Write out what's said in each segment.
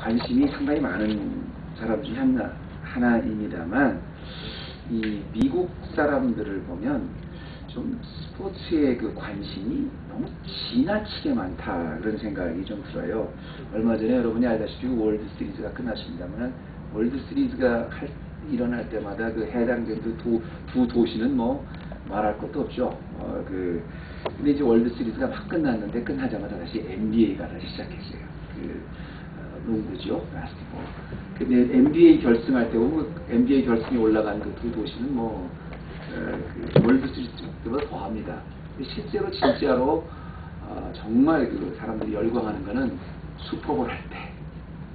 관심이 상당히 많은 사람 중에 하나입니다만, 이 미국 사람들을 보면 좀 스포츠에 그 관심이 너무 지나치게 많다, 그런 생각이 좀 들어요. 얼마 전에 여러분이 알다시피 월드 시리즈가 끝났습니다만, 월드 시리즈가 일어날 때마다 그 해당되는 두 도시는 뭐 말할 것도 없죠. 근데 이제 월드 시리즈가 막 끝났는데, 끝나자마자 다시 NBA가 다시 시작했어요. 농구죠, 바스켓볼. 근데 NBA 결승할 때 보면 NBA 결승에 올라간 그 두 도시는 뭐 월드 시리즈보다 더합니다. 실제로 진짜로 정말 그 사람들이 열광하는 거는 슈퍼볼 할 때,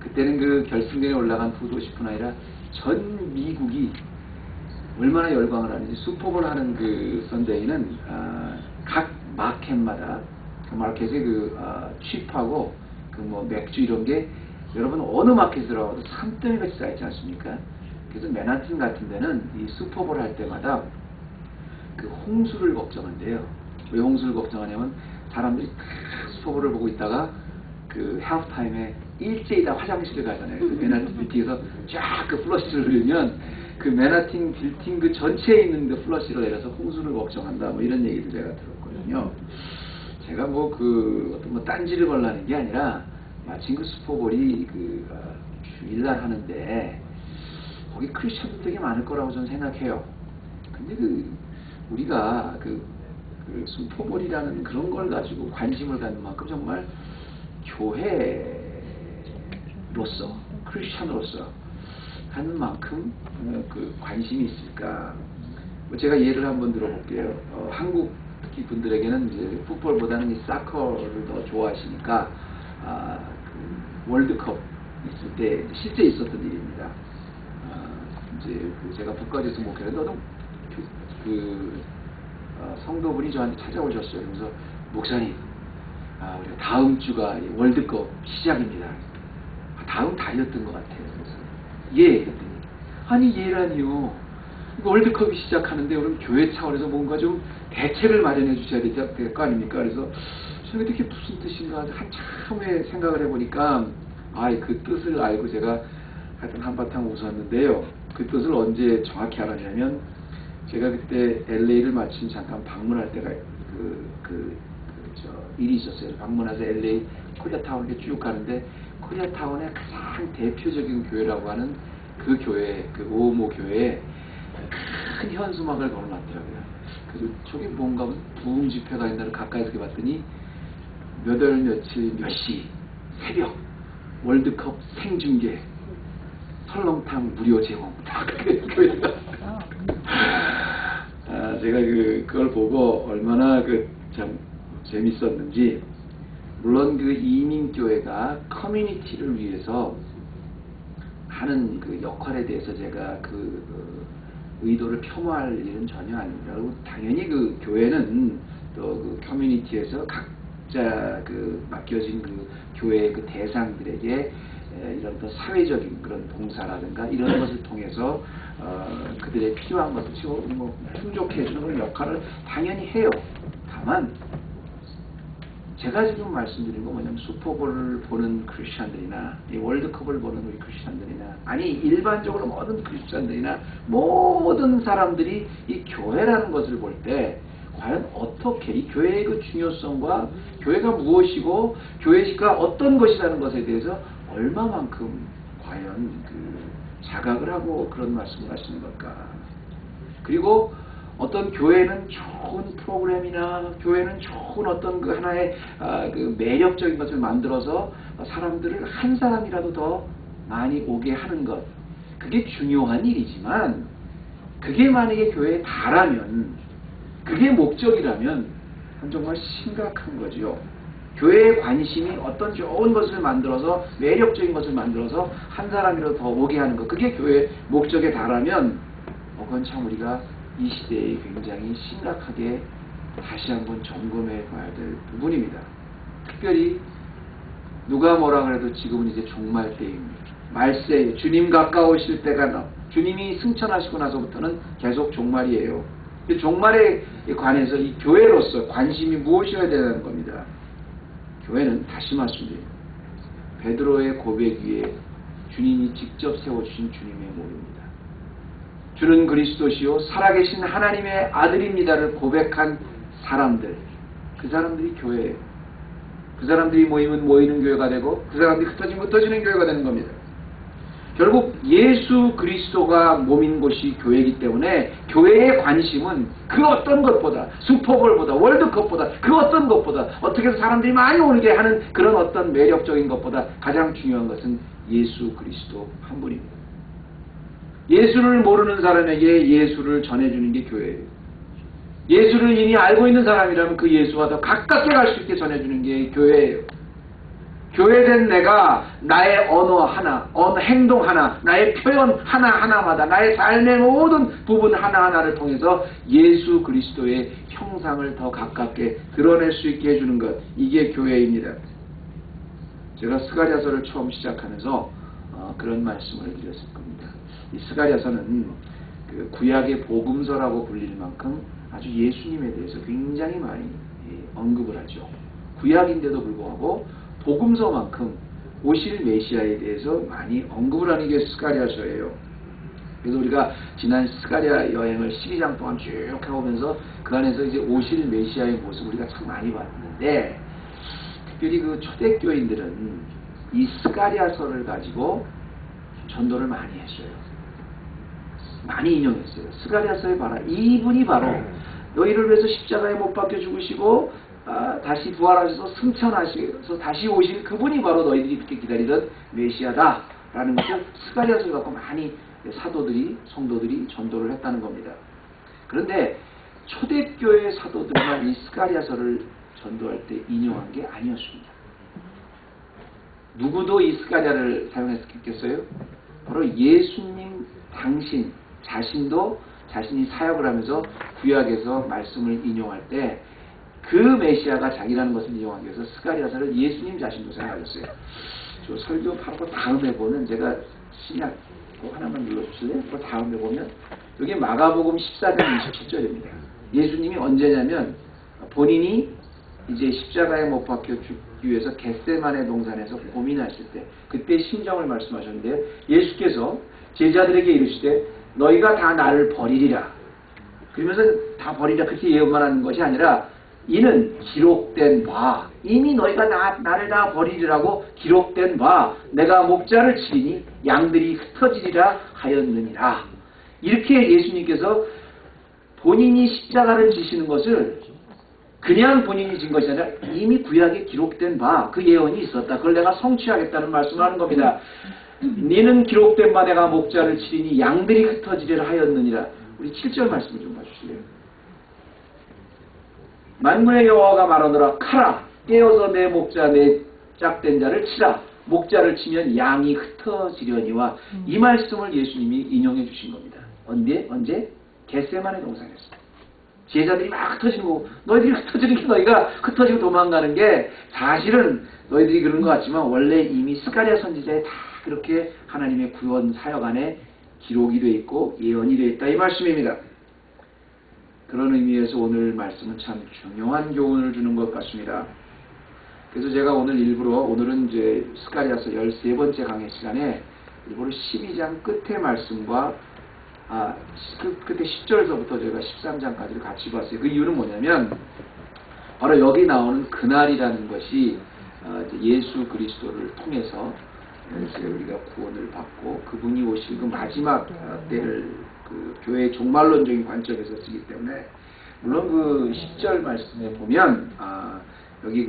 그때는 그 결승전에 올라간 두 도시뿐 아니라 전 미국이 얼마나 열광을 하는지. 슈퍼볼 하는 그 선데이는 각 마켓마다 그 마켓에 취하고 그 뭐 맥주 이런 게 여러분 어느 마켓으로 가도 산더미 같이 쌓이지 않습니까? 그래서 맨하튼 같은 데는 이 슈퍼볼 할 때마다 그 홍수를 걱정한대요. 왜 홍수를 걱정하냐면, 사람들이 다 슈퍼볼을 보고 있다가 그 하프타임에 일제히 다 화장실을 가잖아요. 그 맨하튼 빌딩에서 쫙 그 플러시를 흘리면 그 맨하튼 빌딩 그 전체에 있는 그 플러시를 내려서 홍수를 걱정한다, 뭐 이런 얘기도 제가 들었거든요. 제가 어떤 딴지를 걸라는 게 아니라, 마침 그 슈퍼볼이 주일날 하는데 거기 크리스천도 되게 많을 거라고 저는 생각해요. 근데 우리가 슈퍼볼이라는 그런 걸 가지고 관심을 갖는 만큼 정말 교회로서, 크리스천으로서 하는 만큼 그 관심이 있을까? 제가 예를 한번 들어볼게요. 한국 특히 분들에게는 이제 풋볼보다는 이 사커를 더 좋아하시니까, 월드컵 있을 때 실제 있었던 일입니다. 이제 제가 북가주에서 목회를 성도분이 저한테 찾아오셨어요. 그래서 목사님, 우리가 다음 주가 월드컵 시작입니다. 다음 달이었던 것 같아요. 그래서 예, 그랬더니 아니 예라니요. 월드컵이 시작하는데 그럼 교회 차원에서 뭔가 좀 대책을 마련해 주셔야 될 거 아닙니까? 그래서 저게 되게 무슨 뜻인가 한참에 생각을 해보니까, 그 뜻을 알고 제가 하여튼 한바탕 웃었는데요. 그 뜻을 언제 정확히 알았냐면, 제가 그때 LA를 마침 잠깐 방문할 때가 일이 있었어요. 방문해서 LA 코리아타운 쭉 가는데, 코리아타운의 가장 대표적인 교회라고 하는 그 교회, 그 오모 교회에 큰 현수막을 걸어놨더라고요. 그래서 저게 뭔가 부흥 집회가 있나를 가까이서 봤더니, 몇 월 며칠 몇 시 새벽 월드컵 생중계 설렁탕 무료 제공. 교회가. 제가 그걸 보고 얼마나 참 재밌었는지. 물론 이민교회가 커뮤니티를 위해서 하는 역할에 대해서 제가 의도를 폄하할 일은 전혀 아닙니다. 그리고 당연히 교회는 또 커뮤니티에서 각자 맡겨진 교회의 대상들에게 이런 또 사회적인 그런 봉사라든가 이런 것을 통해서 그들의 필요한 것을 충족해 주는 그런 역할을 당연히 해요. 다만 제가 지금 말씀드린 건 뭐냐면, 슈퍼볼을 보는 크리스천들이나 이 월드컵을 보는 우리 크리스천들이나, 아니 일반적으로 모든 크리스천들이나 모든 사람들이 이 교회라는 것을 볼 때 과연 어떻게 이 교회의 중요성과 교회가 무엇이고 교회가 어떤 것이라는 것에 대해서 얼마만큼 과연 자각을 하고 그런 말씀을 하시는 걸까? 그리고 어떤 교회는 좋은 프로그램이나 교회는 좋은 어떤 하나의 매력적인 것을 만들어서 사람들을 한 사람이라도 더 많이 오게 하는 것, 그게 중요한 일이지만, 그게 만약에 교회에 다라면, 그게 목적이라면 정말 심각한 거죠. 교회의 관심이 어떤 좋은 것을 만들어서, 매력적인 것을 만들어서 한 사람이라도 더 오게 하는 것, 그게 교회의 목적에 달하면 그건 참 우리가 이 시대에 굉장히 심각하게 다시 한번 점검해 봐야 될 부분입니다. 특별히 누가 뭐라 그래도 지금은 이제 종말 때입니다. 말세, 주님 가까우실 때가 주님이 승천하시고 나서부터는 계속 종말이에요. 종말에 관해서 이 교회로서 관심이 무엇이어야 되는 겁니다. 교회는 다시 말씀드립니다. 베드로의 고백 위에 주님이 직접 세워주신 주님의 몸입니다. 주는 그리스도시요 살아계신 하나님의 아들입니다를 고백한 사람들, 그 사람들이 교회예요. 그 사람들이 모이면 모이는 교회가 되고 그 사람들이 흩어지면 흩어지는 교회가 되는 겁니다. 결국 예수 그리스도가 몸인 곳이 교회이기 때문에 교회의 관심은 그 어떤 것보다, 슈퍼볼보다, 월드컵보다, 그 어떤 것보다, 어떻게 해서 사람들이 많이 오게 하는 그런 어떤 매력적인 것보다 가장 중요한 것은 예수 그리스도 한 분입니다. 예수를 모르는 사람에게 예수를 전해주는 게 교회예요. 예수를 이미 알고 있는 사람이라면 그 예수와 더 가깝게 갈 수 있게 전해주는 게 교회예요. 교회된 내가 나의 언어 하나, 행동 하나, 나의 표현 하나하나마다 나의 삶의 모든 부분 하나하나를 통해서 예수 그리스도의 형상을 더 가깝게 드러낼 수 있게 해주는 것, 이게 교회입니다. 제가 스가랴서를 처음 시작하면서 그런 말씀을 드렸을 겁니다. 이 스가랴서는 그 구약의 복음서라고 불릴 만큼 아주 예수님에 대해서 굉장히 많이 언급을 하죠. 구약인데도 불구하고 복음서만큼 오실 메시아에 대해서 많이 언급을 하는 게 스가랴서예요. 그래서 우리가 지난 스가랴 여행을 12장 동안 쭉 해오면서 그 안에서 이제 오실 메시아의 모습 우리가 참 많이 봤는데, 특별히 그 초대교인들은 이 스가랴서를 가지고 전도를 많이 했어요. 많이 인용했어요. 스가랴서에 봐라, 이분이 바로 너희를 위해서 십자가에 못 박혀 죽으시고 다시 부활하셔서 승천하셔서 다시 오실 그분이 바로 너희들이 이렇게 기다리던 메시아다 라는 것을 스가랴서를 갖고 많이 사도들이, 성도들이 전도를 했다는 겁니다. 그런데 초대교회 사도들만 이 스가랴서를 전도할 때 인용한 게 아니었습니다. 누구도 이 스가랴를 사용했겠어요? 바로 예수님 당신 자신도 자신이 사역을 하면서 구약에서 말씀을 인용할 때 그 메시아가 자기라는 것을 인용하기 위해서 스가랴서를 예수님 자신도 사용하셨어요. 저 설교 바로 다음에 보면, 제가 신약 하나만 눌러주실래요? 그 다음에 보면 여기 마가복음 14장 27절입니다. 예수님이 언제냐면 본인이 이제 십자가에 못 박혀 죽기 위해서 겟세마네 동산에서 고민하실 때 그때 심정을 말씀하셨는데요. 예수께서 제자들에게 이르시되 너희가 다 나를 버리리라. 그러면서 다 버리라 그렇게 예언만 하는 것이 아니라 이는 기록된 바, 이미 너희가 나를 다 버리리라고 기록된 바, 내가 목자를 치리니 양들이 흩어지리라 하였느니라. 이렇게 예수님께서 본인이 십자가를 지시는 것을 그냥 본인이 진 것이 아니라 이미 구약에 기록된 바, 그 예언이 있었다. 그걸 내가 성취하겠다는 말씀을 하는 겁니다. 니는 기록된 바 내가 목자를 치리니 양들이 흩어지리라 하였느니라. 우리 7절 말씀을 좀 봐주실래요? 만군의 여호와가 말하노라, 카라 깨어서 내 목자 내 짝된 자를 치라. 목자를 치면 양이 흩어지려니와. 이 말씀을 예수님이 인용해 주신 겁니다. 언제? 겟세마네 동산에서 제자들이 막 흩어지는 거고, 너희들이 흩어지는 게 너희가 흩어지고 도망가는 게 사실은 너희들이 그런 것 같지만 원래 이미 스가랴 선지자에 다 그렇게 하나님의 구원 사역 안에 기록이 되어 있고 예언이 되어 있다, 이 말씀입니다. 그런 의미에서 오늘 말씀은 참 중요한 교훈을 주는 것 같습니다. 그래서 제가 오늘은 이제 스가랴서 13번째 강의 시간에 일부러 12장 끝의 말씀과 끝에 10절서부터 제가 13장까지를 같이 봤어요. 그 이유는 뭐냐면 바로 여기 나오는 그날이라는 것이 예수 그리스도를 통해서 우리가 구원을 받고 그분이 오실 그 마지막 때를 그 교회의 종말론적인 관점에서 쓰기 때문에, 물론 그 10절 말씀에 보면 여기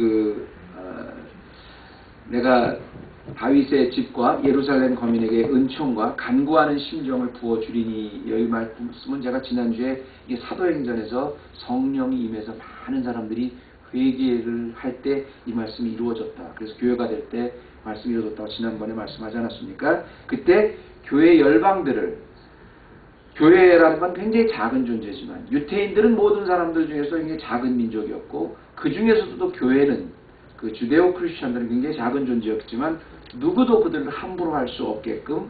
내가 다윗의 집과 예루살렘 거민에게 은총과 간구하는 심정을 부어주리니, 여기 말씀은 제가 지난주에 이게 사도행전에서 성령이 임해서 많은 사람들이 회개를 할 때 이 말씀이 이루어졌다. 그래서 교회가 될 때 말씀이 이루어졌다고 지난번에 말씀하지 않았습니까? 그때 교회 열방들을, 교회라는 건 굉장히 작은 존재지만 유태인들은 모든 사람들 중에서 굉장히 작은 민족이었고, 그 중에서도 교회는 그 주데오 크리스천들은 굉장히 작은 존재였지만 누구도 그들을 함부로 할 수 없게끔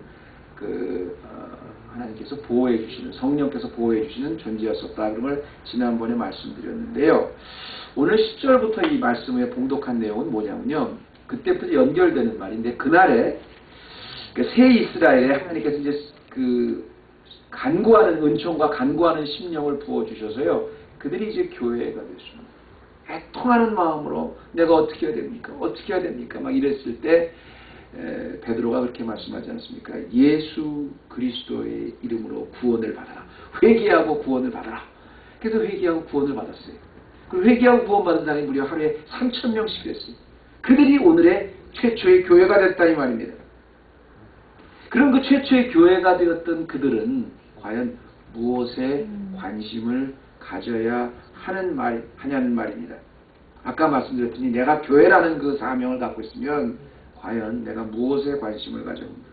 하나님께서 보호해 주시는, 성령께서 보호해 주시는 존재였었다. 그런 걸 지난번에 말씀드렸는데요. 오늘 10절부터 이 말씀의 봉독한 내용은 뭐냐면요, 그때부터 연결되는 말인데, 그날에 그 새 이스라엘에 하나님께서 이제 그 간구하는 은총과 간구하는 심령을 부어주셔서요, 그들이 이제 교회가 됐습니다. 애통하는 마음으로 내가 어떻게 해야 됩니까? 어떻게 해야 됩니까? 막 이랬을 때 베드로가 그렇게 말씀하지 않습니까? 예수 그리스도의 이름으로 구원을 받아라. 회개하고 구원을 받아라. 그래서 회개하고 구원을 받았어요. 그 회개하고 구원받은 사람이 무려 하루에 3,000명씩 됐어요. 그들이 오늘의 최초의 교회가 됐다 이 말입니다. 그런 그 최초의 교회가 되었던 그들은 과연 무엇에 관심을 가져야 하냐는 말입니다. 아까 말씀드렸더니 내가 교회라는 그 사명을 갖고 있으면 과연 내가 무엇에 관심을 가져옵니까?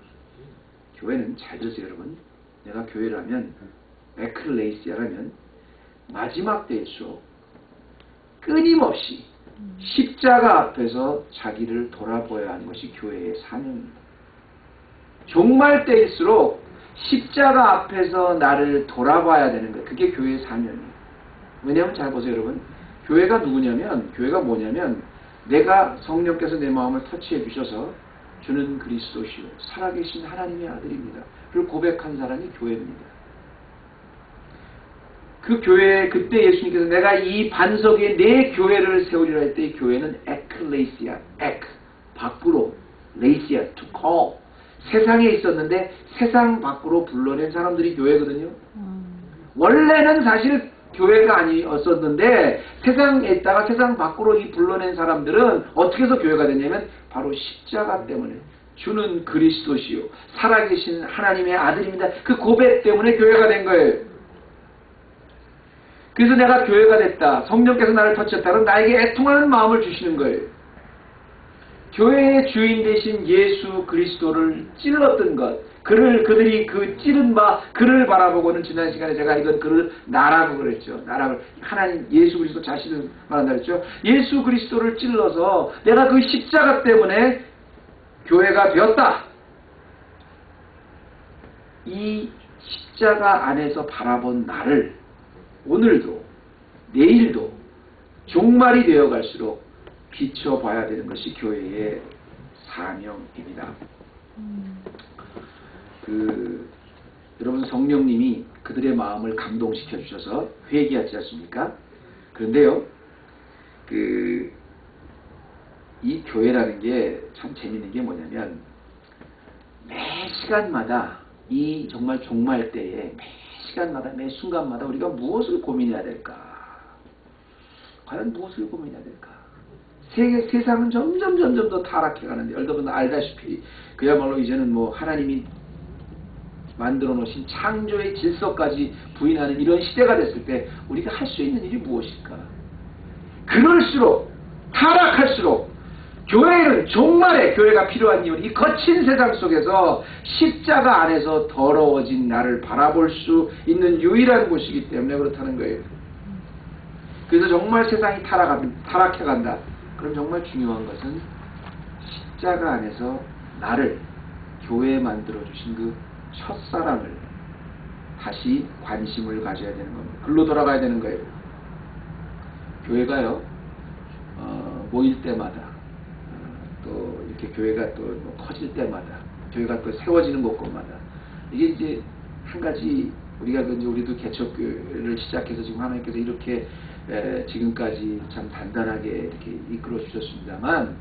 교회는 잘 들으세요 여러분. 내가 교회라면 에클레시아라면 마지막 때일수록 끊임없이 십자가 앞에서 자기를 돌아보아야 하는 것이 교회의 사명입니다. 종말 때일수록 십자가 앞에서 나를 돌아봐야 되는 것, 그게 교회의 사명이에요. 왜냐하면 잘 보세요 여러분. 교회가 누구냐면, 교회가 뭐냐면 내가 성령께서 내 마음을 터치해 주셔서 주는 그리스도시요 살아계신 하나님의 아들입니다. 그걸 고백한 사람이 교회입니다. 그 교회, 그때 예수님께서 내가 이 반석에 내 교회를 세우리라 할 때 이 교회는 에클레시아, 밖으로, 레이시아, to call. 세상에 있었는데 세상 밖으로 불러낸 사람들이 교회거든요. 원래는 사실 교회가 아니었었는데 세상에 있다가 세상 밖으로 이 불러낸 사람들은 어떻게 해서 교회가 됐냐면 바로 십자가 때문에 주는 그리스도시요 살아계신 하나님의 아들입니다. 그 고백 때문에 교회가 된 거예요. 그래서 내가 교회가 됐다. 성령께서 나를 터쳤다. 그럼 나에게 애통하는 마음을 주시는 거예요. 교회의 주인 되신 예수 그리스도를 찔렀던 것, 그들이 그 찌른 바 그를 바라보고는 지난 시간에 제가 이건 그를 나라고 그랬죠. 나라고 하나님 예수 그리스도 자신을 말한다 그랬죠. 예수 그리스도를 찔러서 내가 그 십자가 때문에 교회가 되었다. 이 십자가 안에서 바라본 나를 오늘도 내일도 종말이 되어갈수록 비춰봐야 되는 것이 교회의 사명입니다. 여러분 성령님이 그들의 마음을 감동시켜 주셔서 회개하지 않습니까? 그런데요, 이 교회라는 게 참 재밌는 게 뭐냐면 매 시간마다 이 정말 종말 때에 매 시간마다 매 순간마다 우리가 무엇을 고민해야 될까? 과연 무엇을 고민해야 될까? 세상은 점점 더 타락해 가는데 여러분 알다시피 그야말로 이제는 뭐 하나님이 만들어 놓으신 창조의 질서까지 부인하는 이런 시대가 됐을 때 우리가 할 수 있는 일이 무엇일까? 그럴수록 타락할수록 교회는 종말에 교회가 필요한 이유는 이 거친 세상 속에서 십자가 안에서 더러워진 나를 바라볼 수 있는 유일한 곳이기 때문에 그렇다는 거예요. 그래서 정말 세상이 타락해간다. 그럼 정말 중요한 것은 십자가 안에서 나를 교회에 만들어주신 그 첫사랑을 다시 관심을 가져야 되는 겁니다. 글로 돌아가야 되는 거예요. 교회가요, 모일 때마다, 또 이렇게 교회가 또 커질 때마다, 교회가 또 세워지는 곳곳마다, 이게 이제 한 가지 우리가 이제 우리도 개척교회를 시작해서 지금 하나님께서 이렇게 지금까지 참 단단하게 이렇게 이끌어 주셨습니다만,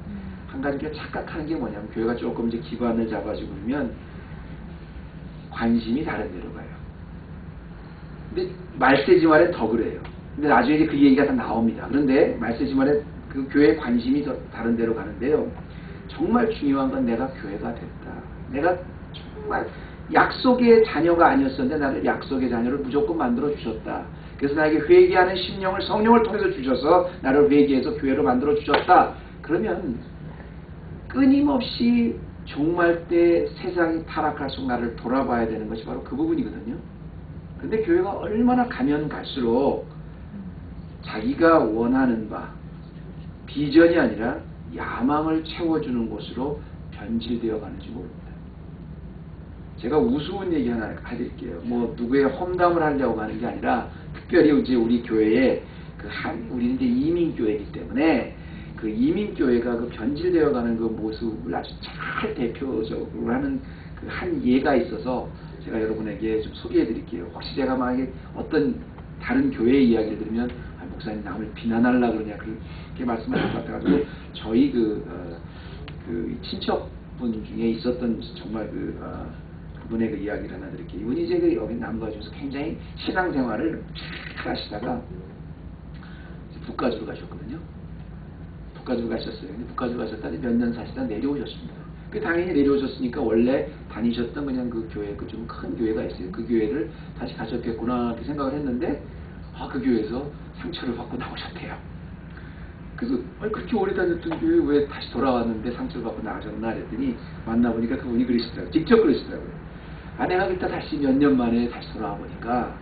한 가지 착각하는 게 뭐냐면 교회가 조금 이제 기반을 잡아지고 그러면 관심이 다른 데로 가요. 근데 말세지 말에 더 그래요. 근데 나중에 이제 그 얘기가 다 나옵니다. 그런데 말세지 말에 그 교회의 관심이 더 다른 데로 가는데요. 정말 중요한 건 내가 교회가 됐다. 내가 정말 약속의 자녀가 아니었었는데 나를 약속의 자녀를 무조건 만들어 주셨다. 그래서 나에게 회개하는 심령을 성령을 통해서 주셔서 나를 회개해서 교회로 만들어 주셨다. 그러면 끊임없이 종말 때 세상이 타락할수록 나를 돌아봐야 되는 것이 바로 그 부분이거든요. 그런데 교회가 얼마나 가면 갈수록 자기가 원하는 바, 비전이 아니라 야망을 채워주는 곳으로 변질되어 가는지 모릅니다. 제가 우스운 얘기 하나 해드릴게요. 뭐 누구의 험담을 하려고 하는 게 아니라 특별히 이제 우리 교회에 우리는 이제 이민교회이기 때문에 그 이민교회가 그 변질되어가는 그 모습을 아주 잘 대표적으로 하는 그 한 예가 있어서 제가 여러분에게 좀 소개해 드릴게요. 혹시 제가 만약에 어떤 다른 교회의 이야기를 들으면 목사님 남을 비난하려고 그러냐 그렇게 말씀하실 것 같아가지고 저희 그 친척분 중에 있었던 정말 그분의 그 이야기를 하나 드릴게요. 이분이 이제 그 여기 남가주에서 굉장히 신앙생활을 잘 하시다가 북가주로 가셨거든요. 북가주로 가셨어요. 근데 북가주로 가셨다가 몇 년 사시다 내려오셨습니다. 그 당연히 내려오셨으니까 원래 다니셨던 그냥 그 교회, 그 좀 큰 교회가 있어요. 그 교회를 다시 가셨겠구나 이렇게 생각을 했는데 그 교회에서 상처를 받고 나오셨대요. 그래서 그렇게 오래 다녔던 교회 왜 다시 돌아왔는데 상처를 받고 나가셨나 그랬더니 만나보니까 그분이 그러시더라고요. 직접 그러시더라고요. 내가 그때 다시 몇 년 만에 다시 돌아와 보니까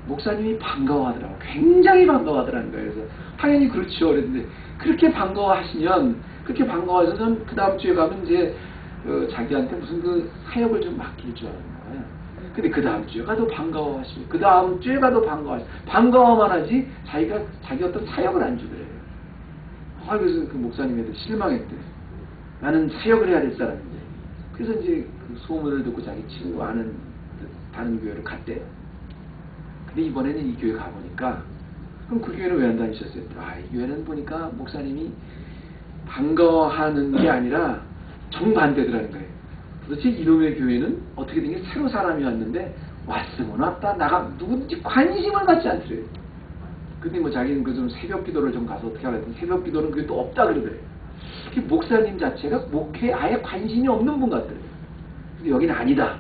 목사님이 반가워하더라고요. 굉장히 반가워하더라는 거예요. 그래서 당연히 그렇죠. 그랬는데 그렇게 반가워하시면 그렇게 반가워해서는 그 다음 주에 가면 이제 자기한테 무슨 그 사역을 좀 맡길 줄 아는 거예요. 근데 그 다음 주에 가도 반가워하시고 그 다음 주에 가도 반가워하시고 반가워만 하지 자기 어떤 사역을 안 주더래요. 그래서 그 목사님한테 실망했대. 나는 사역을 해야 될 사람인데. 그래서 이제 그 소문을 듣고 자기 친구 아는 다른 교회로 갔대요. 근데 이번에는 이 교회 가보니까 그럼 그 교회는 왜 안 다니셨어요? 이 교회는 보니까 목사님이 반가워하는 게 아니라 정반대더라는 거예요. 도대체 이놈의 교회는 어떻게 된 게 새로 사람이 왔는데 왔으면 왔다 누군지 관심을 갖지 않더래요. 근데 뭐 자기는 그 좀 새벽 기도를 좀 가서 어떻게 하라 했더니 새벽 기도는 그게 또 없다 그러더래요. 목사님 자체가 목회에 아예 관심이 없는 분 같더래요. 근데 여기는 아니다.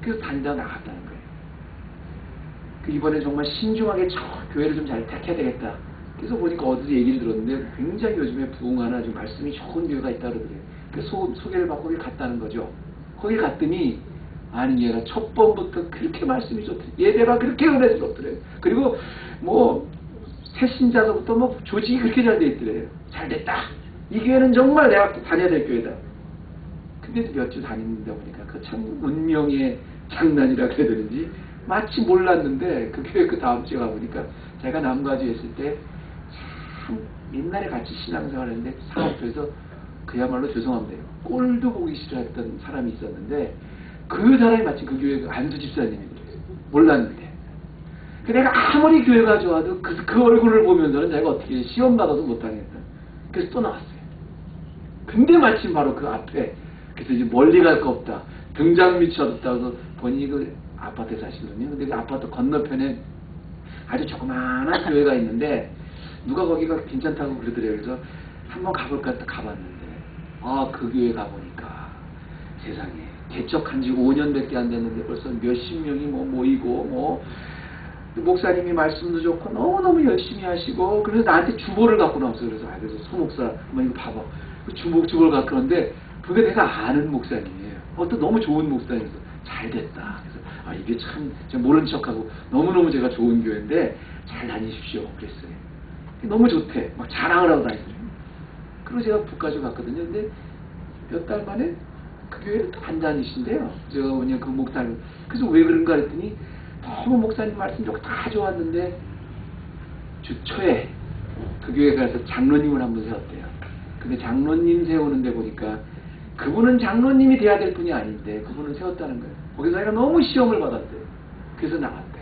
그래서 다니다가 나갔다는 거예요. 이번에 정말 신중하게 교회를 좀 잘 택해야 되겠다. 그래서 보니까 어디서 얘기를 들었는데 굉장히 요즘에 부흥하나 좀 말씀이 좋은 교회가 있다 그러더래요. 그래서 소개를 받고 거기 갔다는 거죠. 거기 갔더니 얘가 첫 번부터 그렇게 말씀이 좋더래. 예배가 그렇게 은혜스럽더래요. 그리고 뭐 새신자서부터 뭐 조직이 그렇게 잘 돼 있더래요. 잘 됐다. 이 교회는 정말 내가 다녀야 될 교회다. 근데도 몇 주 다니다 보니까 그 참 운명의 장난이라 그래야 되는지 마치 몰랐는데 그 교회 그 다음 주에 가보니까 제가 남가주에 있을 때 참 옛날에 같이 신앙생활을 했는데 사업소에서 그야말로 죄송합니다. 꼴도 보기 싫어했던 사람이 있었는데 그 사람이 마치 그 교회 안수 집사님이더래요. 몰랐는데. 내가 아무리 교회가 좋아도 그 얼굴을 보면서는 내가 어떻게 시험 받아도 못하겠다. 그래서 또 나왔어요. 근데 마침 바로 그 앞에 그래서 이제 멀리 갈 거 없다. 등잔 밑이 어둡다. 그래서 본인이 그 아파트에 사시거든요. 근데 그 아파트 건너편에 아주 조그마한 교회가 있는데 누가 거기가 괜찮다고 그러더래요. 그래서 한번 가볼까 했다 가봤는데 그 교회 가보니까 세상에 개척한 지 5년밖에 안 됐는데 벌써 몇십 명이 모이고 목사님이 말씀도 좋고 너무너무 열심히 하시고 그래서 나한테 주보를 갖고 나왔어요. 그래서 소 목사 한번 이거 봐봐. 그 주보를 갖고 왔는데 그게 내가 아는 목사님이에요. 또 너무 좋은 목사님이서 잘 됐다. 그래서 이게 참 제가 모른 척하고 너무너무 제가 좋은 교회인데 잘 다니십시오. 그랬어요. 너무 좋대. 막 자랑을 하고 다니더래요. 그리고 제가 북가주 갔거든요. 근데 몇 달 만에 그 교회를 또 안 다니신대요. 제가 그냥 그 목사님. 그래서 왜 그런가 했더니 너무 목사님 말씀 좋고 다 좋았는데 주 초에 그 교회 가서 장로님을 한번 세웠대요. 근데 장로님 세우는데 보니까 그분은 장로님이 돼야 될 분이 아닌데 그분은 세웠다는 거예요. 거기서 자기가 너무 시험을 받았대요. 그래서 나갔대.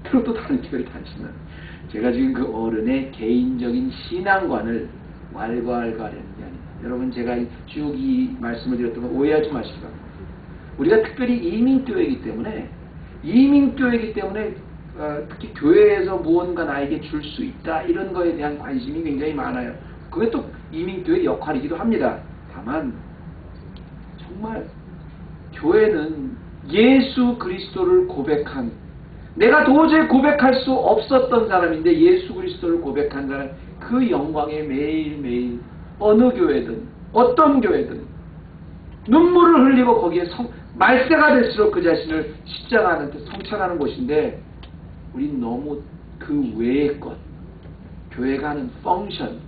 그리고 또 다른 교회를 다니시면 제가 지금 그 어른의 개인적인 신앙관을 왈가왈가하려는 게 아닙니다. 여러분 제가 쭉 이 말씀을 드렸던 거 오해하지 마시기 바랍니다. 우리가 특별히 이민교회이기 때문에 특히 교회에서 무언가 나에게 줄 수 있다 이런 거에 대한 관심이 굉장히 많아요. 그게 또 이민교회의 역할이기도 합니다. 다만 정말 교회는 예수 그리스도를 고백한 내가 도저히 고백할 수 없었던 사람인데 예수 그리스도를 고백한 사람 그 영광에 매일매일 어느 교회든 어떤 교회든 눈물을 흘리고 거기에 말세가 될수록 그 자신을 십자가한테 성찰하는 곳인데 우린 너무 그 외의 것 교회가 하는 펑션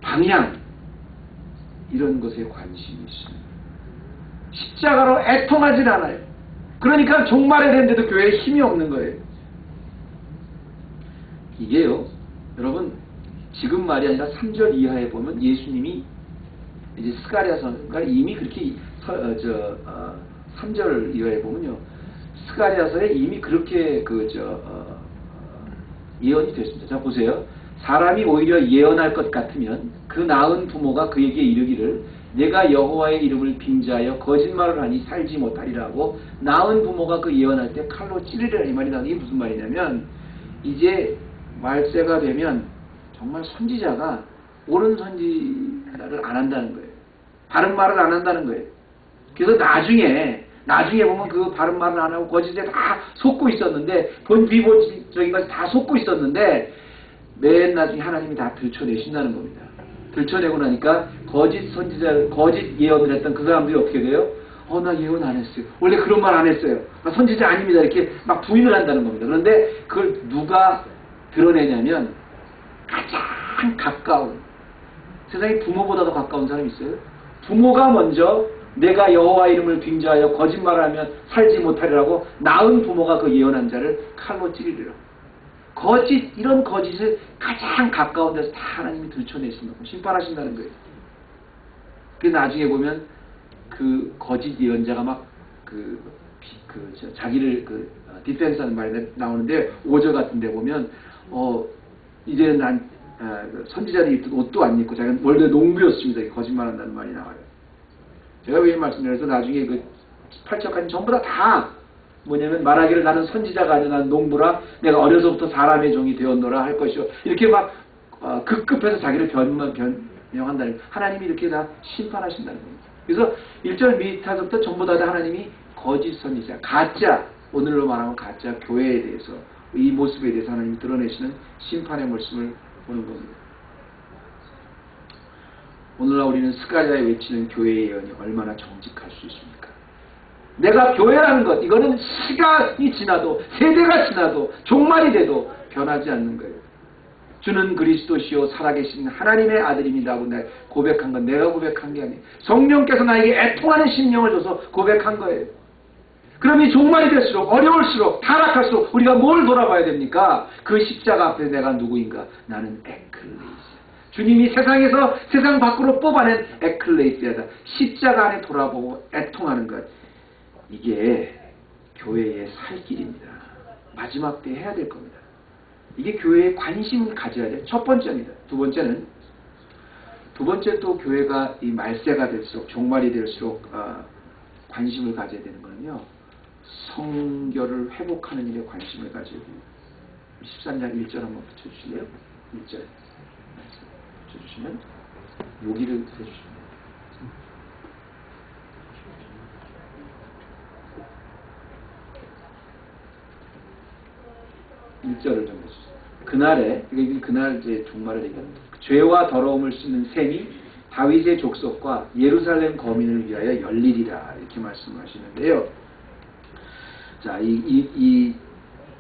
방향 이런 것에 관심이 있어요. 십자가로 애통하진 않아요. 그러니까 종말에 됐는데도 교회에 힘이 없는 거예요. 이게요 여러분 지금 말이 아니라 3절 이하에 보면 예수님이 이제 스가랴서가 이미 그렇게 3절 이하에 보면요. 스가랴서에 이미 그렇게 예언이 됐습니다. 자 보세요. 사람이 오히려 예언할 것 같으면 그 낳은 부모가 그에게 이르기를 내가 여호와의 이름을 빙자하여 거짓말을 하니 살지 못하리라고 낳은 부모가 그 예언할 때 칼로 찌르리라 이 말이 나오는 게 무슨 말이냐면 이제 말세가 되면 정말 선지자가 옳은 선지자를 안 한다는 거예요. 바른 말을 안 한다는 거예요. 그래서 나중에 보면 그 바른 말을 안 하고 거짓에 다 속고 있었는데 비본질적인 것을 다 속고 있었는데 맨 나중에 하나님이 다 들춰내신다는 겁니다. 들춰내고 나니까 거짓 선지자, 거짓 예언을 했던 그 사람들이 어떻게 돼요? 나 예언 안 했어요. 원래 그런 말 안 했어요. 나 선지자 아닙니다. 이렇게 막 부인을 한다는 겁니다. 그런데 그걸 누가 드러내냐면 가장 가까운, 세상에 부모보다도 가까운 사람이 있어요? 부모가 먼저 내가 여호와 이름을 빙자하여 거짓말하면 살지 못하리라고 낳은 부모가 그 예언한 자를 칼로 찌르리라. 거짓, 이런 거짓을 가장 가까운 데서 다 하나님이 들춰내신다고 심판하신다는 거예요. 그 나중에 보면 그 거짓 예언자가 막 자기를 디펜스하는 말이 나오는데 5절 같은 데 보면 이제 난 선지자들이 입던 옷도 안 입고 자기는 원래 농부였습니다. 거짓말한다는 말이 나와요. 제가 왜 말씀드려서 나중에 그 8절까지 전부 다 뭐냐면 말하기를 나는 선지자가 아니라 나는 농부라 내가 어려서부터 사람의 종이 되었노라 할 것이요. 이렇게 막 급급해서 자기를 변명한다는 하나님이 이렇게 다 심판하신다는 겁니다. 그래서 1절 밑에서부터 전부 다 하나님이 거짓 선지자, 가짜, 오늘로 말하면 가짜 교회에 대해서 이 모습에 대해서 하나님이 드러내시는 심판의 말씀을 보는 겁니다. 오늘날 우리는 스가랴에 외치는 교회의 예언이 얼마나 정직할 수 있습니까? 내가 교회라는 것, 이거는 시간이 지나도 세대가 지나도 종말이 돼도 변하지 않는 거예요. 주는 그리스도시요 살아계신 하나님의 아들입니다고 내가 고백한 건 내가 고백한 게 아니에요. 성령께서 나에게 애통하는 심령을 줘서 고백한 거예요. 그럼 이 종말이 될수록 어려울수록 타락할수록 우리가 뭘 돌아봐야 됩니까? 그 십자가 앞에 내가 누구인가? 나는 에클레이시아. 주님이 세상에서 세상 밖으로 뽑아낸 에클레이시아다. 십자가 안에 돌아보고 애통하는 것. 이게 교회의 살 길입니다. 마지막 때 해야 될 겁니다. 이게 교회에 관심을 가져야 돼요. 첫 번째입니다. 두 번째 또 교회가 이 말세가 될수록 종말이 될수록 관심을 가져야 되는 거는요. 성결을 회복하는 일에 관심을 가져야 됩니다. 13장 1절 한번 붙여주실래요? 1절 붙여주시면 여기를 해주십니다. 일절을 좀 해주세요. 그날에, 그날 이제 종말을 얘기합니다. 죄와 더러움을 씻는 셈이 다윗의 족속과 예루살렘 거민을 위하여 열리리라 이렇게 말씀하시는데요. 자,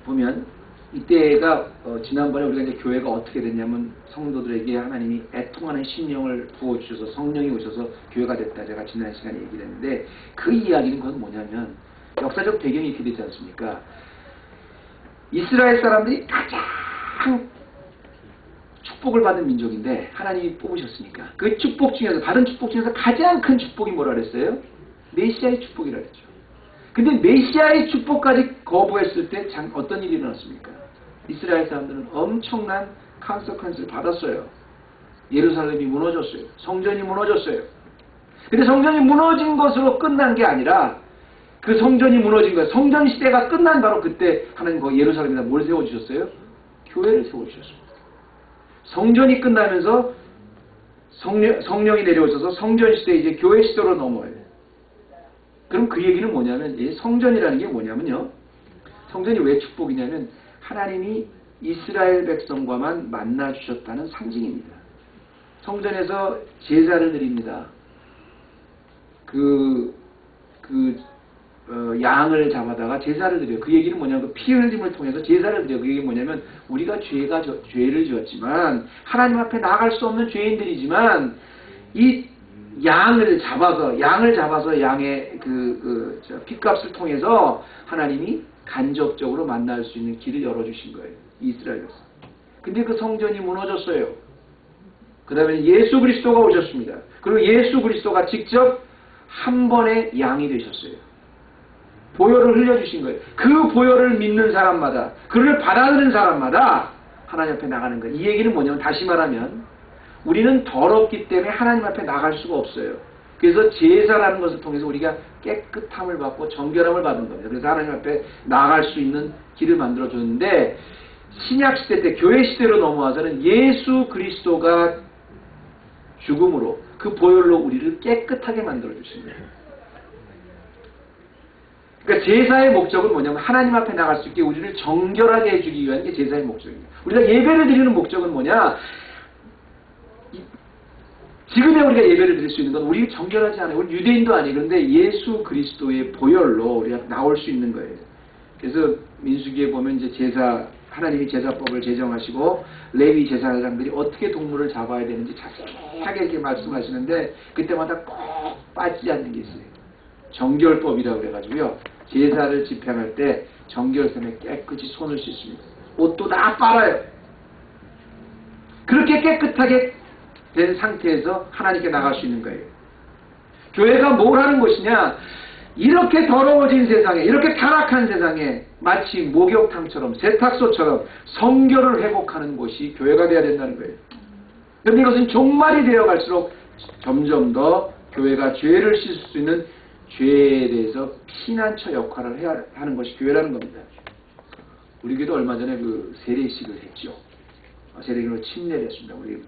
보면 이때가 지난번에 우리가 이제 교회가 어떻게 됐냐면 성도들에게 하나님이 애통하는 심령을 부어주셔서 성령이 오셔서 교회가 됐다. 제가 지난 시간에 얘기를 했는데 그 이야기는 그건 뭐냐면 역사적 배경이 이렇게 되지 않습니까? 이스라엘 사람들이 가장 축복을 받는 민족인데 하나님이 뽑으셨으니까 그 축복 중에서 받은 축복 중에서 가장 큰 축복이 뭐라 그랬어요? 메시아의 축복이라 그랬죠. 근데 메시아의 축복까지 거부했을 때 어떤 일이 일어났습니까? 이스라엘 사람들은 엄청난 컨세퀀스를 받았어요. 예루살렘이 무너졌어요. 성전이 무너졌어요. 근데 성전이 무너진 것으로 끝난 게 아니라 그 성전이 무너진 거예요. 성전 시대가 끝난 바로 그때 하나님 그 예루살렘에다 뭘 세워주셨어요? 교회를 세워주셨습니다. 성전이 끝나면서 성령이 내려오셔서 성전 시대 이제 교회 시대로 넘어요. 그럼 그 얘기는 뭐냐면 이 성전이라는 게 뭐냐면요. 성전이 왜 축복이냐면 하나님이 이스라엘 백성과만 만나 주셨다는 상징입니다. 성전에서 제사를 드립니다. 양을 잡아다가 제사를 드려요. 그 얘기는 뭐냐면 피 흘림을 통해서 제사를 드려요. 그 얘기는 뭐냐면 우리가 죄를 지었지만 하나님 앞에 나갈 수 없는 죄인들이지만 이 양을 잡아서 양의 핏값을 통해서 하나님이 간접적으로 만날 수 있는 길을 열어주신 거예요. 이스라엘 백성. 근데 그 성전이 무너졌어요. 그 다음에 예수 그리스도가 오셨습니다. 그리고 예수 그리스도가 직접 한 번의 양이 되셨어요. 보혈을 흘려주신 거예요. 그 보혈을 믿는 사람마다, 그를 받아들이는 사람마다 하나님 앞에 나가는 거예요. 이 얘기는 뭐냐면, 다시 말하면 우리는 더럽기 때문에 하나님 앞에 나갈 수가 없어요. 그래서 제사라는 것을 통해서 우리가 깨끗함을 받고 정결함을 받은 겁니다. 그래서 하나님 앞에 나갈 수 있는 길을 만들어줬는데, 신약시대 때 교회 시대로 넘어와서는 예수 그리스도가 죽음으로 그 보혈로 우리를 깨끗하게 만들어주신 거예요. 그러니까 제사의 목적은 뭐냐면 하나님 앞에 나갈 수 있게 우리를 정결하게 해주기 위한 게 제사의 목적입니다. 우리가 예배를 드리는 목적은 뭐냐? 지금의 우리가 예배를 드릴 수 있는 건 우리 정결하지 않아요. 우리 유대인도 아니에요. 그런데 예수 그리스도의 보혈로 우리가 나올 수 있는 거예요. 그래서 민수기에 보면 이제 하나님이 제사법을 제정하시고 레위 제사장들이 어떻게 동물을 잡아야 되는지 자세하게 이렇게 말씀하시는데, 그때마다 꼭 빠지지 않는 게 있어요. 정결법이라고 그래가지고요. 제사를 집행할 때 정결섬에 깨끗이 손을 씻습니다. 옷도 다 빨아요. 그렇게 깨끗하게 된 상태에서 하나님께 나갈 수 있는 거예요. 교회가 뭘 하는 것이냐? 이렇게 더러워진 세상에, 이렇게 타락한 세상에 마치 목욕탕처럼, 세탁소처럼 성결을 회복하는 곳이 교회가 되어야 된다는 거예요. 그런데 이것은 종말이 되어갈수록 점점 더 교회가 죄를 씻을 수 있는 죄에 대해서 피난처 역할을 해야 하는 것이 교회라는 겁니다. 우리 교회도 얼마 전에 그 세례식을 했죠. 세례식으로 침례를 했습니다. 우리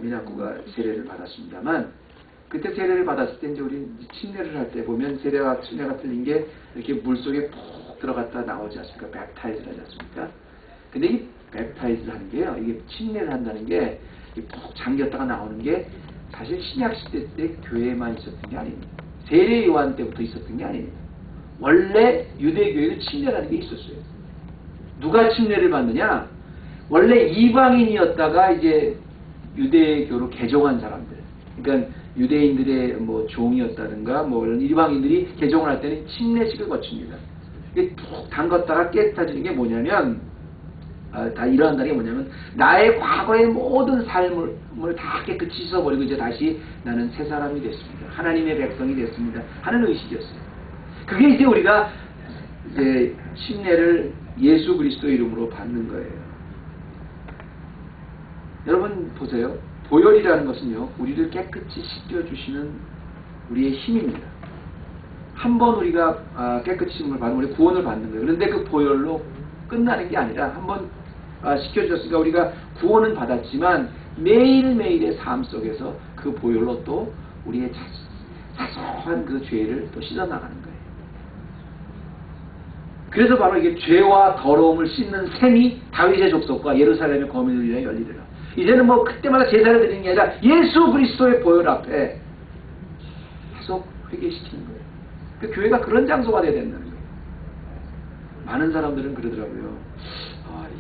미나쿠가 세례를 받았습니다만, 그때 세례를 받았을 때 이제 우리 침례를 할 때 보면 세례와 침례가 틀린 게 이렇게 물 속에 푹 들어갔다 나오지 않습니까? 뵙타이즈를 하지 않습니까? 근데 이 뵙타이즈를 하는 게요, 이게 침례를 한다는 게 푹 잠겼다가 나오는 게 사실 신약시대 때 교회에만 있었던 게 아닙니다. 세례 요한 때부터 있었던 게 아닙니다. 원래 유대교회는 침례라는 게 있었어요. 누가 침례를 받느냐? 원래 이방인이었다가 이제 유대교로 개종한 사람들, 그러니까 유대인들의 뭐 종이었다든가 뭐 이런 이방인들이 개종을 할 때는 침례식을 거칩니다. 이게 푹 담갔다가 깨끗해지는 게 뭐냐면, 다 일어난다는 게 뭐냐면, 나의 과거의 모든 삶을 다 깨끗이 씻어버리고 이제 다시 나는 새 사람이 됐습니다. 하나님의 백성이 됐습니다. 하는 의식이었어요. 그게 이제 우리가 이제 침례를 예수 그리스도 이름으로 받는 거예요. 여러분 보세요. 보혈이라는 것은요, 우리를 깨끗이 씻겨주시는 우리의 힘입니다. 한번 우리가 깨끗이 씻음을 받으면 우리 구원을 받는 거예요. 그런데 그 보혈로 끝나는 게 아니라 한번 씻겨주셨으니까 우리가 구원은 받았지만 매일매일의 삶 속에서 그 보혈로 또 우리의 사소한 그 죄를 또 씻어나가는 거예요. 그래서 바로 이게 죄와 더러움을 씻는 셈이 다윗의 족속과 예루살렘의 거민들이라 열리더라. 이제는 뭐 그때마다 제사를 드리는 게 아니라 예수 그리스도의 보혈 앞에 계속 회개시키는 거예요. 그 교회가 그런 장소가 되어야 된다는 거예요. 많은 사람들은 그러더라고요.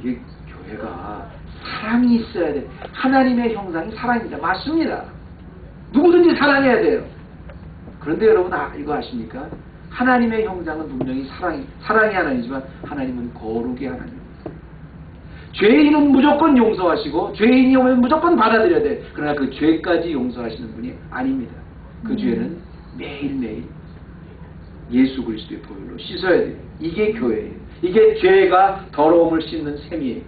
이게 교회가 사랑이 있어야 돼. 하나님의 형상이 사랑입니다. 맞습니다. 누구든지 사랑해야 돼요. 그런데 여러분 이거 아십니까? 하나님의 형상은 분명히 사랑이 하나님이지만 하나님은 거룩의 하나님입니다. 죄인은 무조건 용서하시고 죄인이 오면 무조건 받아들여야 돼. 그러나 그 죄까지 용서하시는 분이 아닙니다. 그 죄는 매일매일 예수 그리스도의 보혈로 씻어야 돼요. 이게 교회예요. 이게 죄가 더러움을 씻는 셈이에요.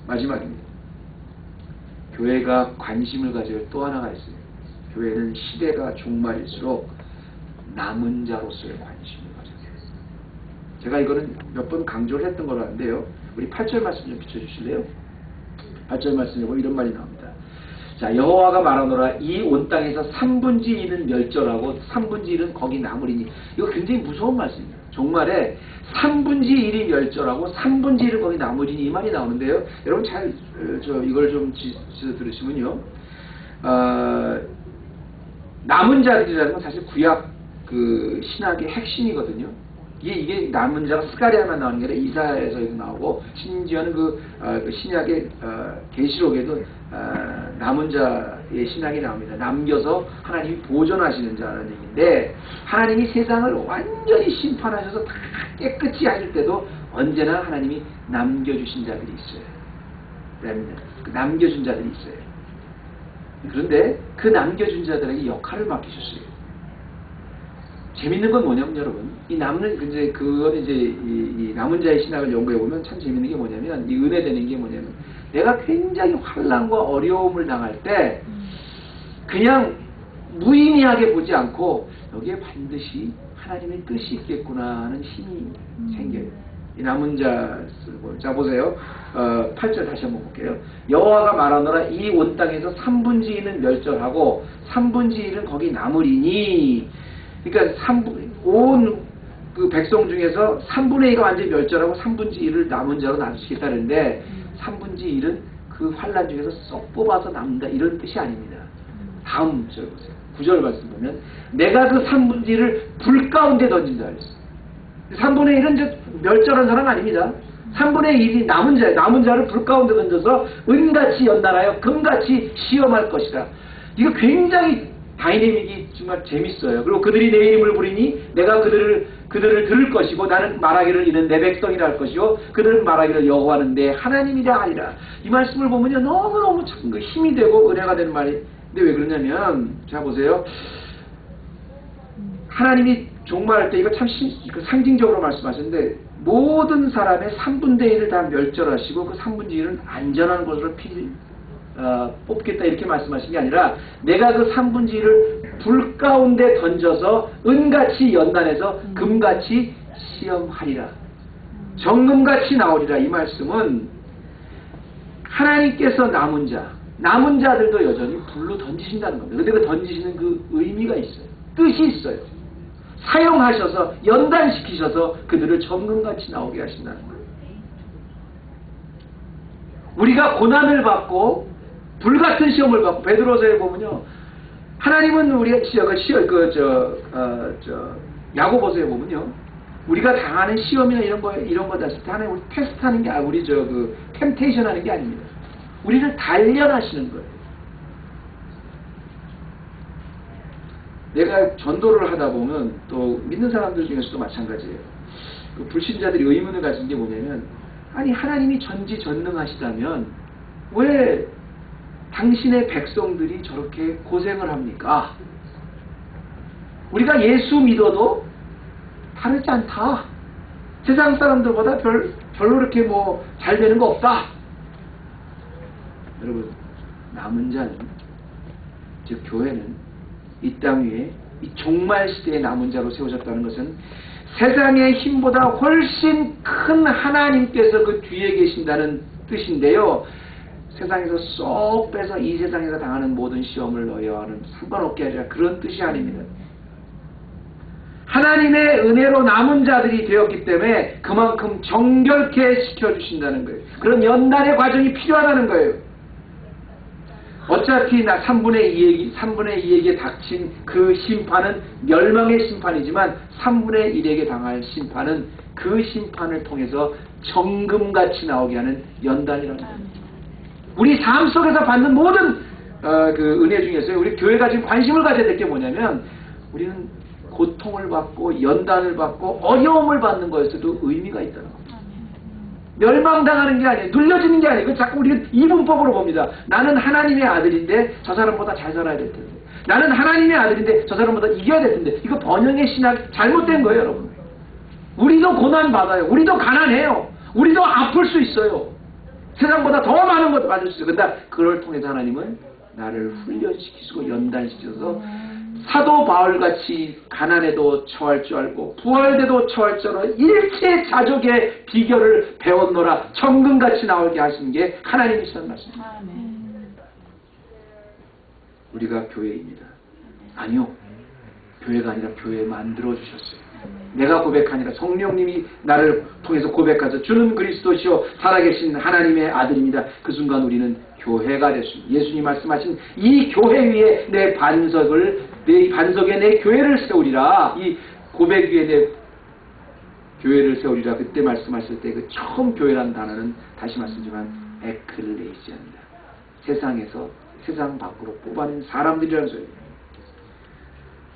마지막입니다. 교회가 관심을 가져야 할 또 하나가 있어요. 교회는 시대가 종말일수록 남은 자로서의 관심을 가져야 돼요. 제가 이거는 몇 번 강조를 했던 거라는데요. 우리 8절 말씀 좀 비춰주실래요? 8절 말씀에 보면 이런 말이 나옵니다. 자, 여호와가 말하노라, 이 온 땅에서 3분의 1은 멸절하고 3분의 1은 거기 남으리니. 이거 굉장히 무서운 말씀입니다. 종말에 3분의 1이 멸절하고 3분의 1은 거기 남으리니 이 말이 나오는데요. 여러분 잘 이걸 좀 지서 들으시면요. 남은 자들이라는 건 사실 구약 그 신학의 핵심이거든요. 이게 남은 자가 스가랴만 나오는 게 아니라 이사야에서도 나오고, 심지어는 그 신약의 계시록에도 남은 자의 신학이 나옵니다. 남겨서 하나님이 보존하시는 자라는 얘기인데, 하나님이 세상을 완전히 심판하셔서 다 깨끗이 하실 때도 언제나 하나님이 남겨주신 자들이 있어요. remnant, 그 남겨준 자들이 있어요. 그런데 그 남겨준 자들에게 역할을 맡기셨어요. 재밌는 건 뭐냐면 여러분, 이 남는 이제 그건 이제 이 남은 자의 신학을 연구해 보면 참 재밌는 게 뭐냐면, 이 은혜되는 게 뭐냐면, 내가 굉장히 환난과 어려움을 당할 때 그냥 무의미하게 보지 않고 여기에 반드시 하나님의 뜻이 있겠구나 하는 힘이 생겨요. 이 남은 자, 자 보세요. 8절 다시 한번 볼게요. 여호와가 말하노라, 이 온 땅에서 3분의 1은 멸절하고 3분의 1은 거기 남으리니. 그러니까 온 그 백성 중에서 3분의 2가 완전히 멸절하고 3분의 1을 남은 자로 나누시겠다는데, 3분의 1은 그 환란 중에서 쏙 뽑아서 남는다, 이런 뜻이 아닙니다. 다음 절 보세요. 9절 말씀 보면, 내가 그 3분의 1을 불 가운데 던진다 그랬어요. 3분의 1은 이제 멸절한 사람 아닙니다. 3분의 1이 남은 자예요. 남은 자를 불 가운데 던져서 은같이 연단하여 금같이 시험할 것이다. 이거 굉장히 다이내믹이 정말 재밌어요. 그리고 그들이 내 이름을 부리니 내가 그들을 들을 것이고, 나는 말하기를 이는 내 백성이라 할 것이요 그들은 말하기를 여호와는 내 하나님이라 하리라. 이 말씀을 보면요, 너무너무 참 힘이 되고 은혜가 되는 말이. 근데 왜 그러냐면, 자 보세요. 하나님이 종말할 때 이거 참 상징적으로 말씀하셨는데, 모든 사람의 3분의 1을 다 멸절하시고 그 3분의 1은 안전한 곳으로 뽑겠다, 이렇게 말씀하신 게 아니라, 내가 그 3분의 1을 불 가운데 던져서 은같이 연단해서 금같이 시험하리라. 정금같이 나오리라. 이 말씀은 하나님께서 남은 자들도 여전히 불로 던지신다는 겁니다. 근데 그 던지시는 그 의미가 있어요. 뜻이 있어요. 사용하셔서 연단시키셔서 그들을 정금같이 나오게 하신다는 거예요. 우리가 고난을 받고 불같은 시험을 받고, 베드로서에 보면요, 하나님은 우리가 야고보서에 보면요, 우리가 당하는 시험이나 이런 거 다시 하나님 우리 테스트하는 게, 우리 템테이션 하는 게 아닙니다. 우리를 단련하시는 거예요. 내가 전도를 하다 보면 또 믿는 사람들 중에서도 마찬가지예요. 그 불신자들이 의문을 가진 게 뭐냐면, 아니 하나님이 전지전능하시다면 왜 당신의 백성들이 저렇게 고생을 합니까? 우리가 예수 믿어도 다르지 않다. 세상 사람들보다 별로 이렇게 뭐 잘 되는 거 없다. 여러분, 남은 자는, 즉 교회는 이 땅 위에 이 종말 시대의 남은 자로 세워졌다는 것은 세상의 힘보다 훨씬 큰 하나님께서 그 뒤에 계신다는 뜻인데요, 세상에서 쏙 빼서 이 세상에서 당하는 모든 시험을 너희와는 상관없게 하리라, 그런 뜻이 아닙니다. 하나님의 은혜로 남은 자들이 되었기 때문에 그만큼 정결케 시켜주신다는 거예요. 그런 연단의 과정이 필요하다는 거예요. 어차피 3분의 2에게 닥친 그 심판은 멸망의 심판이지만 3분의 1에게 당할 심판은 그 심판을 통해서 정금같이 나오게 하는 연단이라는 거예요. 우리 삶 속에서 받는 모든 그 은혜 중에서 우리 교회가 지금 관심을 가져야 될 게 뭐냐면, 우리는 고통을 받고 연단을 받고 어려움을 받는 것에서도 의미가 있다는 겁니다. 멸망당하는 게 아니에요. 눌려지는 게 아니에요. 자꾸 우리가 이분법으로 봅니다. 나는 하나님의 아들인데 저 사람보다 잘 살아야 될 텐데, 나는 하나님의 아들인데 저 사람보다 이겨야 될 텐데, 이거 번영의 신학 잘못된 거예요, 여러분. 우리도 고난 받아요. 우리도 가난해요. 우리도 아플 수 있어요. 세상보다 더 많은 것도 받을 수 있어요. 그런데 그걸 통해서 하나님은 나를 훈련시키시고 연단시켜서 사도 바울같이 가난에도 처할 줄 알고 부활에도 처할 줄 알고 일체자족의 비결을 배웠노라, 정금같이 나오게 하신 게 하나님이시라는 말씀입니다. 우리가 교회입니다. 아니요, 교회가 아니라 교회 만들어주셨어요. 내가 고백하니라 성령님이 나를 통해서 고백하셔 주는 그리스도시요 살아계신 하나님의 아들입니다. 그 순간 우리는 교회가 됐습니다. 예수님 말씀하신 이 교회 위에 내 반석에 내 교회를 세우리라, 이 고백 위에 내 교회를 세우리라. 그때 말씀하실 때 그 처음 교회라는 단어는 다시 말씀드리지만 에클레시아입니다. 세상 밖으로 뽑아낸 사람들이라는 소리입니다.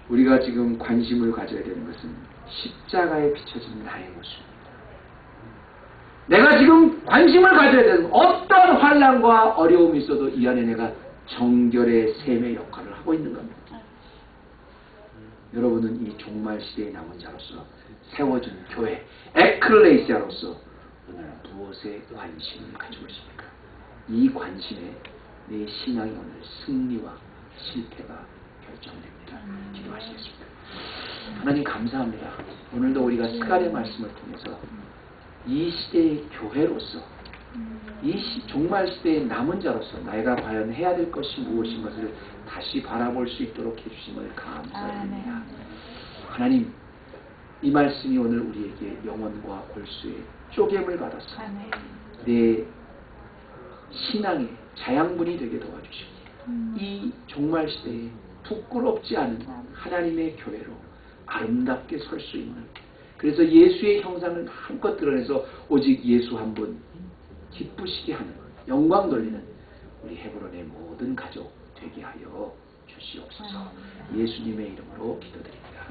우리가 지금 관심을 가져야 되는 것은 십자가에 비춰진 나의 모습입니다. 내가 지금 관심을 가져야 되는 어떤 환난과 어려움이 있어도 이 안에 내가 정결의 샘의 역할을 하고 있는 겁니다. 여러분은 이 종말 시대의 남은 자로서 세워진 교회 에클레시아로서 오늘 무엇에 관심을 가지고 있습니까? 이 관심에 내 신앙의 오늘 승리와 실패가 결정됩니다. 기도하시겠습니다. 하나님 감사합니다. 오늘도 우리가 스갈의 말씀을 통해서 이 시대의 교회로서 이 종말 시대의 남은 자로서 내가 과연 해야 될 것이 무엇인 것을 다시 바라볼 수 있도록 해주심을 감사드립니다. 하나님, 이 말씀이 오늘 우리에게 영혼과 골수의 쪼개임을 받아서 내 신앙의 자양분이 되게 도와주시고 이 종말 시대에 부끄럽지 않은 하나님의 교회로 아름답게 설 수 있는, 그래서 예수의 형상을 한껏 드러내서 오직 예수 한 분 기쁘시게 하는, 영광 돌리는 우리 헤브론의 모든 가족 되게 하여 주시옵소서. 예수님의 이름으로 기도드립니다.